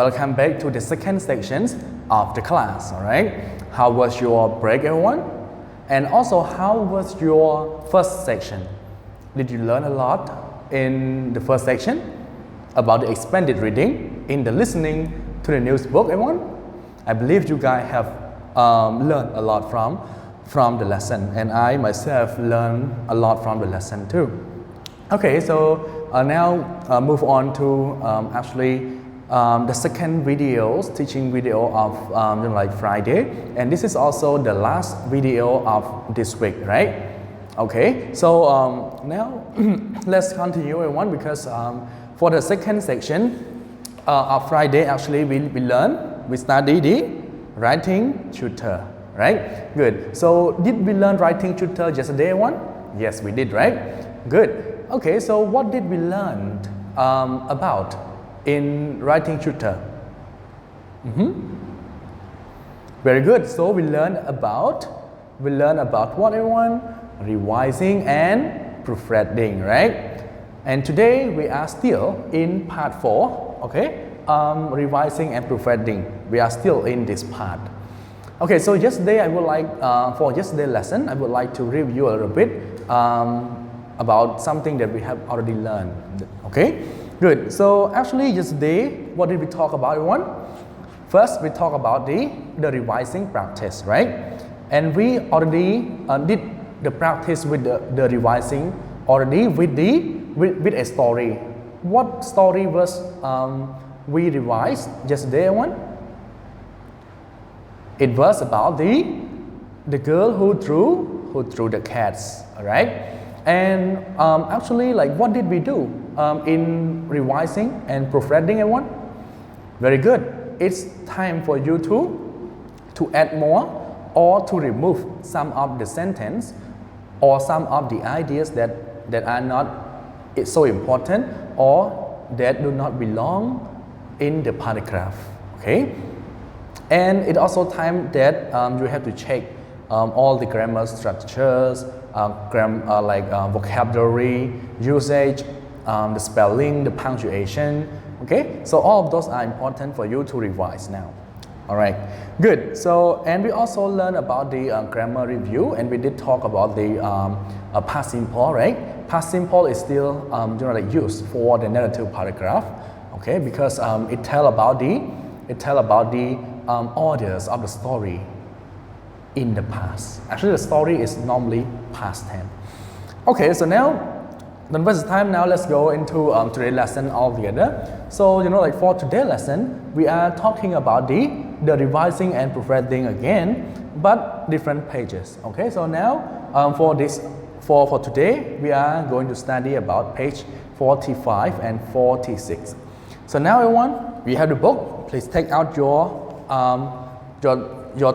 welcome back to the second section of the class, alright? How was your break, everyone? And also, how was your first section? Did you learn a lot in the first section about the expanded reading, in the listening to the news book, everyone? I believe you guys have learned a lot from the lesson, and I myself learned a lot from the lesson too. Okay, so now move on to the second teaching video of like Friday, and this is also the last video of this week, right? Okay, so now let's continue, everyone, because for the second section of Friday, actually we study the writing tutor, right? Good. So did we learn writing tutor yesterday, everyone? Yes, we did, right? Good. Okay, so what did we learn about in writing tutor? Very good. So we learn about what, everyone? Revising and proofreading, right? And today we are still in part 4, okay? Revising and proofreading. We are still in this part. Okay, so yesterday I would like, for yesterday's lesson, I would like to review a little bit about something that we have already learned, okay? Good. So actually yesterday, what did we talk about, everyone? First, we talked about the revising practice, right? And we already did the practice with the revising already with a story. What story was we revised yesterday, everyone? It was about the girl who threw the cats, all right? And actually, like, what did we do in revising and proofreading, everyone? Very good. It's time for you to add more or to remove some of the sentence or some of the ideas that are not so important or that do not belong in the paragraph, okay? And it's also time that you have to check all the grammar structures, vocabulary, usage, the spelling, the punctuation, okay? So all of those are important for you to revise now. All right, good. So, and we also learned about the grammar review, and we did talk about the past simple, right? Past simple is still used for the narrative paragraph, okay? Because it tell about the orders of the story in the past. Actually, the story is normally past tense. Okay, so now, don't waste time. Now let's go into today's lesson altogether. So for today's lesson, we are talking about the revising and proofreading again, but different pages. Okay, so now for today, we are going to study about page 45 and 46. So now, everyone, we have the book. Please take out your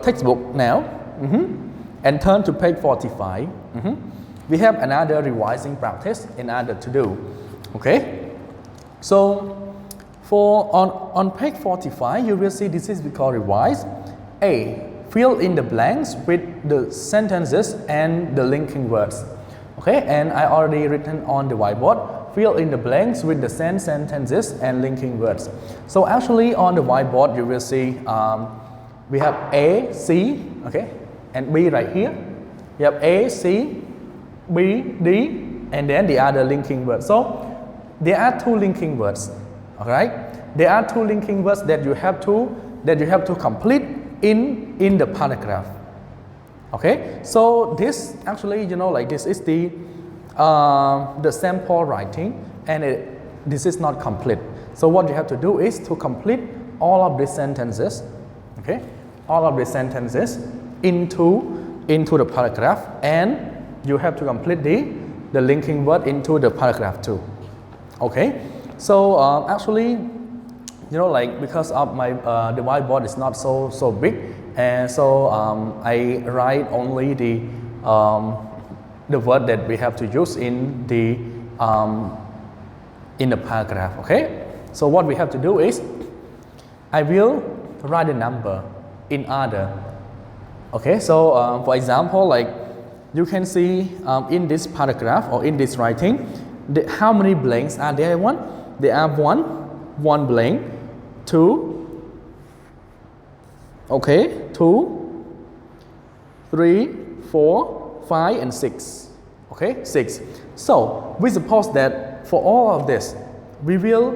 textbook now, and turn to page 45. We have another revising practice in order to do. Okay, so for on page 45, you will see this is called revise. A, fill in the blanks with the sentences and the linking words. Okay, and I already written on the whiteboard, fill in the blanks with the sentences and linking words. So actually on the whiteboard you will see we have A, C, okay, and B right here. You have A, C, B, D, and then the other linking words. So there are two linking words. All right, there are two linking words that you have to complete in the paragraph. Okay, so this actually this is the sample writing, and this is not complete. So what you have to do is to complete all of these sentences. Okay, all of these sentences into the paragraph, and you have to complete the linking word into the paragraph too. Okay, so actually, because of my the whiteboard is not so big, and so I write only the word that we have to use in the paragraph. Okay, so what we have to do is I will write the number in order. Okay, so for example, you can see in this paragraph or in this writing, how many blanks are there? There are one blank, 2, Okay, 2, 3, 4, 5, and 6. Okay, 6. So we suppose that for all of this, we will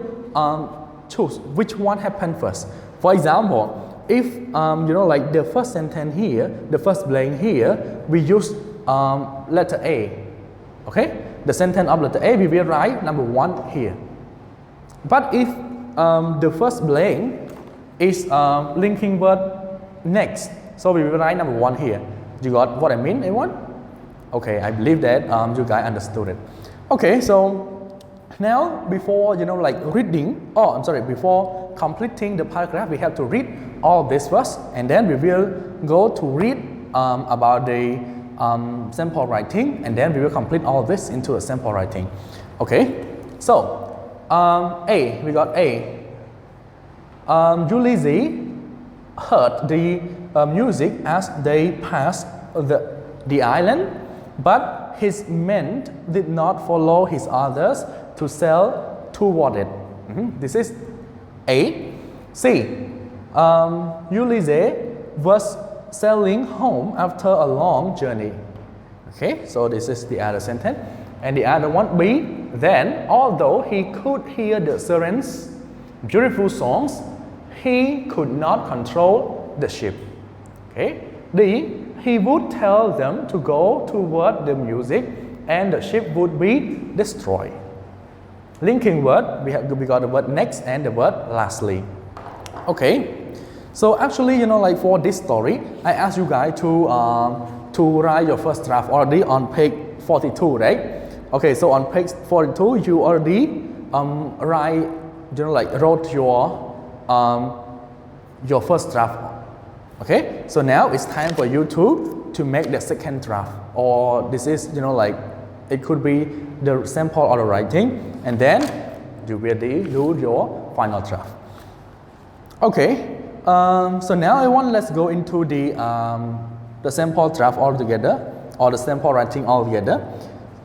choose which one happened first. For example, if like the first sentence here, the first blank here, we use letter A. Okay, the sentence of letter A, we will write number 1 here. But if the first blank is linking word next, so we will write number 1 here. You got what I mean, everyone? Okay, I believe that you guys understood it. Okay, so now before before completing the paragraph, we have to read all this first, and then we will go to read about the sample writing, and then we will complete all this into a sample writing. Okay, so A, we got A. Ulysses heard the music as they passed the island, but his men did not follow his orders to sail toward it. This is A. C. Ulysses was sailing home after a long journey. Okay, so this is the other sentence. And the other one, B. Then, although he could hear the sirens' beautiful songs, he could not control the ship. Okay. D. He would tell them to go toward the music, and the ship would be destroyed. Linking word, we got the word next and the word lastly. Okay. So actually, like for this story, I asked you guys to write your first draft already on page 42, right? Okay, so on page 42, you already wrote your first draft. Okay, so now it's time for you to make the second draft, or this is it could be the sample or the writing, and then you will do your final draft. Okay, so now let's go into the sample draft altogether, or the sample writing altogether.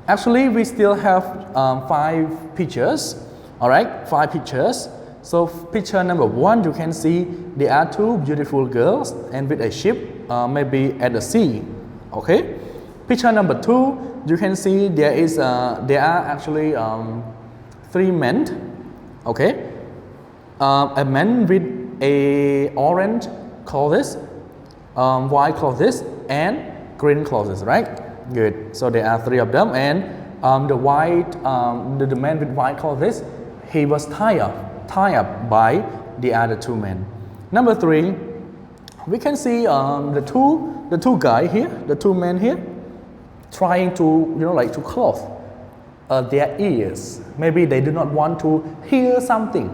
Actually, we still have 5 pictures. All right, 5 pictures. So picture number 1, you can see there are 2 beautiful girls and with a ship, maybe at the sea. Okay. Picture number 2, you can see there are actually 3 men. Okay. A man with a orange clothes, white clothes, and green clothes. Right. Good. So there are 3 of them, and the man with white clothes, he was tied up by the other 2 men. Number 3, we can see the two guys here, the 2 men here, trying to to close their ears. Maybe they do not want to hear something.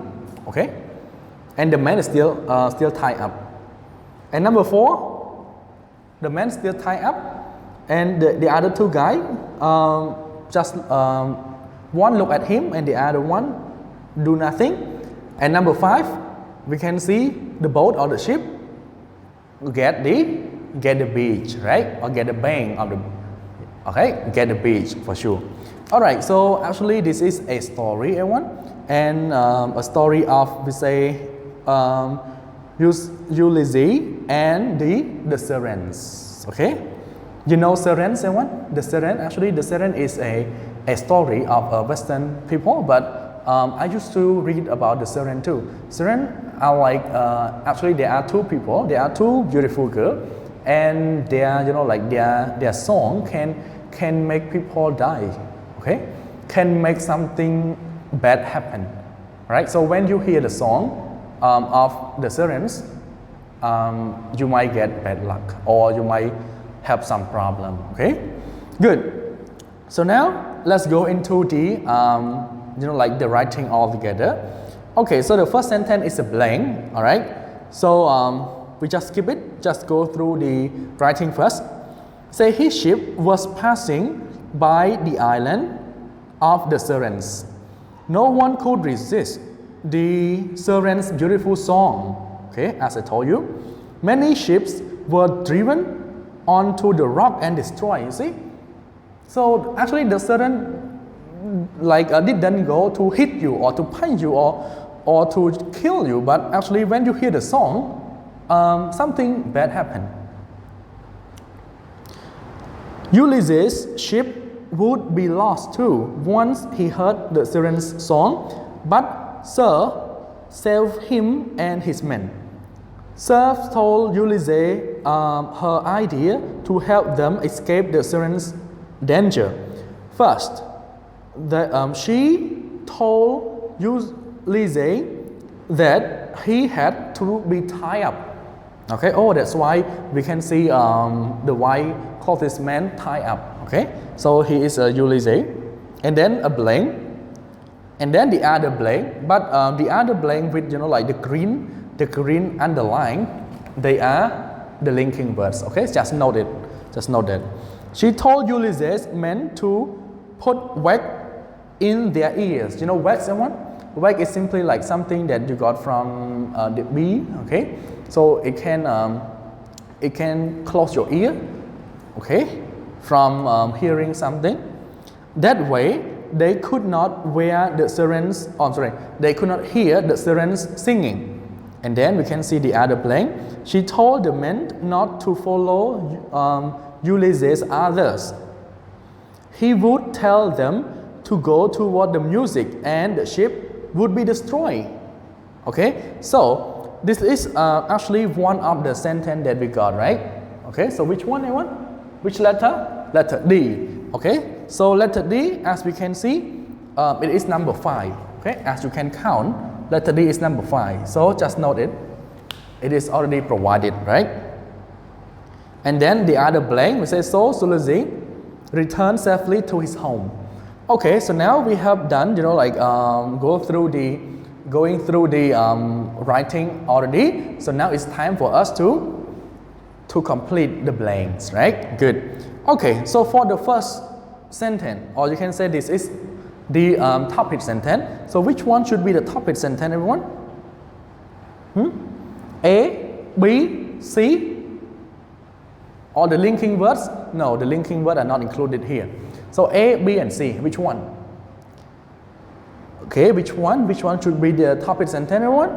Okay, and the man is still tied up. And number 4, the man still tied up, and the other 2 guys just one look at him, and the other one do nothing. And number 5, we can see the boat or the ship get the beach, right? Or get the bank of the, okay, get the beach for sure. All right, so actually this is a story, everyone, and a story of, we say, Ulysses and the sirens. Okay, you know sirens, everyone? The siren is a story of Western people, but I used to read about the siren too. Siren are like, actually there are 2 people, there are 2 beautiful girls, and their song can make people die. Okay, can make something bad happen. Right. So when you hear the song of the sirens, you might get bad luck, or you might have some problem. Okay, good. So now let's go into the the writing all together. Okay, so the first sentence is a blank. All right, so we just skip it, just go through the writing first. Say his ship was passing by the island of the sirens. No one could resist the sirens' beautiful song. Okay, as I told you, many ships were driven onto the rock and destroyed. You see, so actually the siren didn't go to hit you or to punch you or to kill you, but actually when you hear the song, something bad happened. Ulysses' ship would be lost too once he heard the siren's song, but Sir saved him and his men. Sir told Ulysses her idea to help them escape the siren's danger. First, she told Ulysses that he had to be tied up. Okay, oh, that's why we can see the wife called this man tied up. Okay, so he is Ulysses, and then a blank, and then the other blank, but the other blank with like the green underline, they are the linking words. Okay, just note it. Just note that. She told Ulysses men to put wax in their ears. You know wax, everyone? Wax is simply like something that you got from the bee. Okay, so it can close your ear. Okay, from hearing something. That way, they could not wear the sirens. They could not hear the sirens singing. And then we can see the other blank. She told the men not to follow Ulysses' others. He would tell them to go toward the music, and the ship would be destroyed. Okay, so this is actually one of the sentence that we got, right? Okay, so which one, everyone? Which letter? Letter D. Okay, so letter D, as we can see, it is number 5. Okay, as you can count, letter D is number 5. So just note it. It is already provided, right? And then the other blank, we say, so Ulysses returned safely to his home. Okay, so now we have done, going through the writing already. So now it's time for us to complete the blanks, right? Good. Okay, so for the first sentence, or you can say this is the topic sentence. So which one should be the topic sentence, everyone? A, B, C, or the linking words? No, the linking words are not included here. So A, B, and C, which one? Okay, which one? Which one should be the topic sentence, everyone?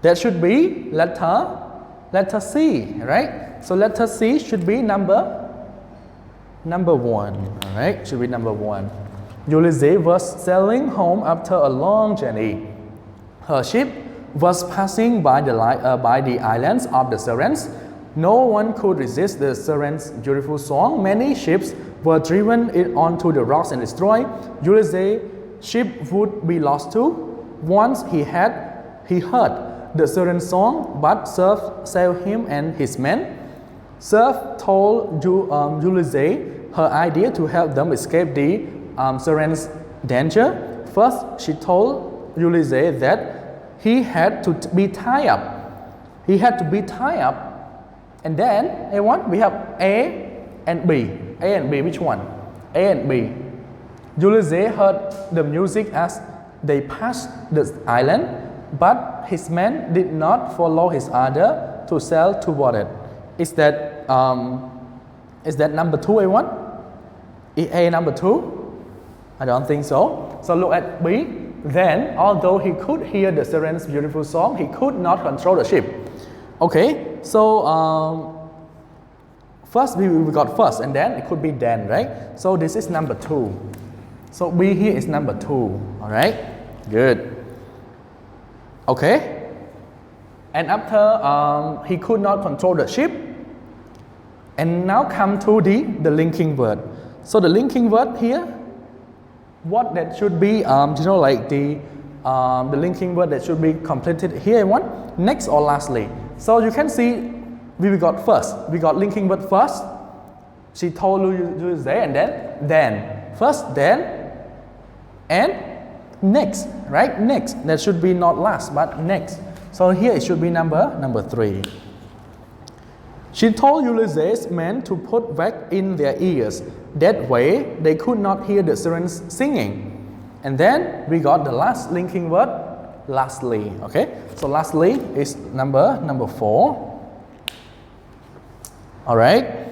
That should be letter C, right? So letter C should be number 1, all right? Should be number 1. Ulysses was sailing home after a long journey. Her ship was passing by the islands of the sirens. No one could resist the sirens' beautiful song. Many ships were driven onto the rocks and destroyed. Ulysses' ship would be lost too. Once he heard the siren song, but Sir saved him and his men. Sir told Ulysses her idea to help them escape the siren's danger. First, she told Ulysses that he had to be tied up. He had to be tied up. And then, everyone, we have A and B. A and B, which one? A and B. Ulysses heard the music as they passed the island, but his men did not follow his order to sail toward it. Is that number 2, everyone? Is A number 2? I don't think so. So look at B. Then, although he could hear the siren's beautiful song, he could not control the ship. Okay, so first we got first, and then it could be then, right? So this is number 2. So B here is number 2. All right, good. Okay, and after he could not control the ship, and now come to the linking word. So the linking word here, what that should be, the linking word that should be completed here, one next or lastly. So you can see we got first. We got linking word first. She told Ulysses, and then first, then, and next, right? Next. That should be not last, but next. So here it should be number 3. She told Ulysses' men to put wax in their ears. That way, they could not hear the sirens singing. And then we got the last linking word, lastly. Okay, so lastly is number 4. All right.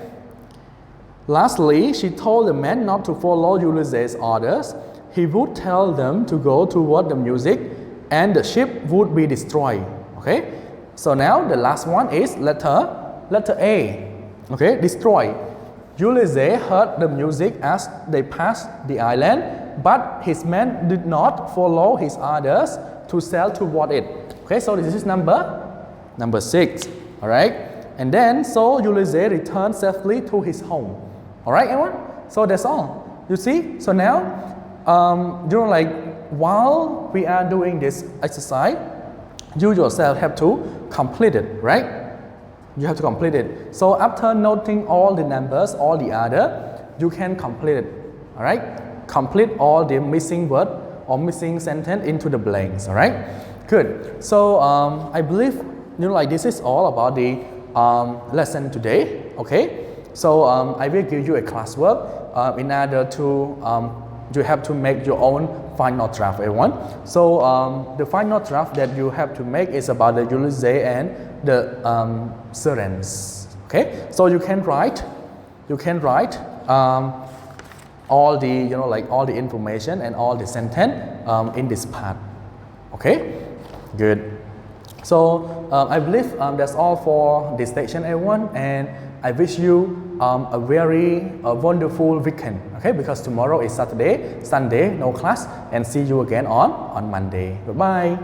Lastly, she told the men not to follow Ulysses' orders. He would tell them to go toward the music, and the ship would be destroyed. Okay. So now the last one is letter A. Okay, destroy. Ulysses heard the music as they passed the island, but his men did not follow his orders to sail toward it. Okay, so this is number 6. All right, and then so Ulysses returned safely to his home. All right, everyone. So that's all. You see. So now, like while we are doing this exercise, you yourself have to complete it, right? You have to complete it. So after noting all the numbers, all the other, you can complete it. All right? Complete all the missing word or missing sentence into the blanks. All right? Good. So I believe like this is all about the lesson today. Okay? So I will give you a classwork in order to you have to make your own final draft, everyone. So the final draft that you have to make is about the Ulysses and the sirens. Okay, so you can write all the like all the information and all the sentence in this part. Okay, good. So I believe that's all for this section, everyone, and I wish you a very wonderful weekend. Okay, because tomorrow is Saturday, Sunday, no class, and see you again on Monday. Goodbye.